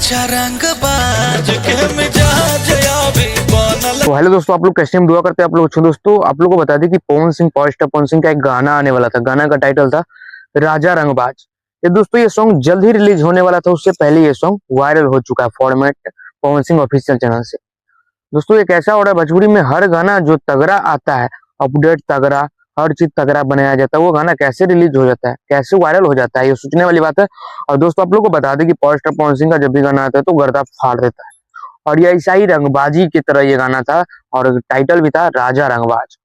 तो हेलो दोस्तों, आप लोग कैसे हैं? दुआ करते हैं आप लोग अच्छे। दोस्तों आप लोगों को बता दें कि पवन सिंह, पावर स्टार पवन सिंह का एक गाना आने वाला था। गाना का टाइटल था राजा रंगबाज। ये दोस्तों ये सॉन्ग जल्द ही रिलीज होने वाला था, उससे पहले ये सॉन्ग वायरल हो चुका है format Pawan Singh official channel से। दोस्तों एक ऐसा हो रहा है भोजपुरी में, हर गाना जो तगड़ा आता है, अपडेट तगड़ा, हर चीज तगड़ा बनाया जाता है, वो गाना कैसे रिलीज हो जाता है, कैसे वायरल हो जाता है, ये सोचने वाली बात है। और दोस्तों आप लोग को बता दें कि पावर स्टार पवन सिंह का जब भी गाना आता है तो गर्दा फाड़ देता है, और ये ऐसा ही रंगबाजी की तरह ये गाना था, और टाइटल भी था राजा रंगबाज,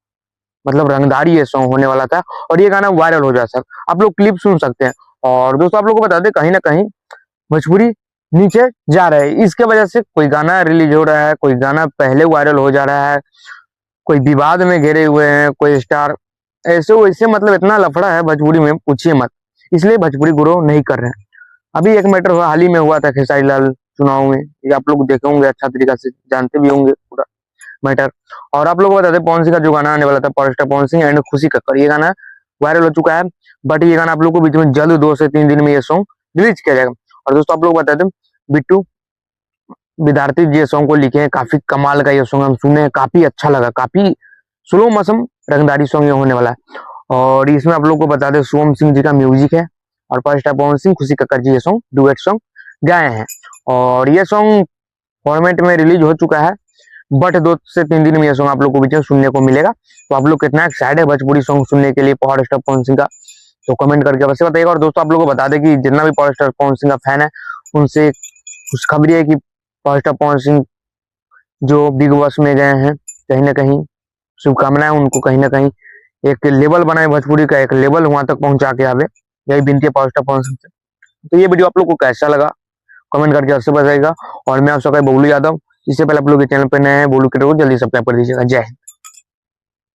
मतलब रंगदारी ये सॉन्ग होने वाला था, और ये गाना वायरल हो जाता है। आप लोग क्लिप सुन सकते हैं। और दोस्तों आप लोग को बता दें, कहीं ना कहीं भोजपुरी नीचे जा रहा है, इसके वजह से कोई गाना रिलीज हो रहा है, कोई गाना पहले वायरल हो जा रहा है, कोई विवाद में घिरे हुए हैं, कोई स्टार ऐसे वैसे, मतलब इतना लफड़ा है भोजपुरी में, पूछिए मत। इसलिए भोजपुरी ग्रो नहीं कर रहे हैं। अभी एक मैटर हुआ, हाल ही में हुआ था खेसारी लाल चुनाव में, ये आप लोग देखे होंगे, अच्छा तरीका से जानते भी होंगे पूरा मैटर। और आप लोग को बता दें, पवन सिंह का जो गाना आने वाला था, power star Pawan Singh and खुशी कक्कर, ये गाना वायरल हो चुका है। बट ये गाना आप लोग को बीच में जल्द 2 से 3 दिन में ये सॉन्ग रिलीज किया जाएगा। और दोस्तों आप लोग बता दें, बिट्टू विद्यार्थी जी सॉन्ग को लिखे हैं, काफी कमाल का ये सॉन्ग हम सुने हैं, काफी अच्छा लगा, काफी स्लो मौसम रंगदारी सॉन्ग ये होने वाला है। और इसमें आप लोग को बता दें, सोम सिंह जी का म्यूजिक है, और पावर स्टार पवन सिंह, खुशी कक्कर जी ये सॉन्ग डुएट सॉन्ग गाए हैं। और ये सॉन्ग फॉर्मेट में रिलीज हो चुका है, बट 2 से 3 दिन में ये सॉन्ग आप लोग को बीच में सुनने को मिलेगा। तो आप लोग कितना एक्साइटेड है भोजपुरी सॉन्ग सुनने के लिए पावर स्टार पवन सिंह का, तो कमेंट करके अवश्य बताइएगा। और दोस्तों आप लोग को बता दें कि जितना भी पावर स्टार पवन सिंह का फैन है, उनसे खुशखबरी है कि पावर स्टार पवन सिंह जो बिग बॉस में गए हैं, कहीं ना कहीं शुभकामनाएं उनको, कहीं ना कहीं एक लेवल बनाए भोजपुरी का, एक लेवल वहां तक पहुंचा के आवे, यही विनती है पावर स्टार पवन सिंह से। तो ये वीडियो आप लोग को कैसा लगा कमेंट करके अवश्य बताइएगा। और मैं आप सबका बबलू यादव, इससे पहले आप लोग चैनल पर नए हैं, बोलू के जल्दी सब्सक्राइब कर दीजिएगा। जय हिंद।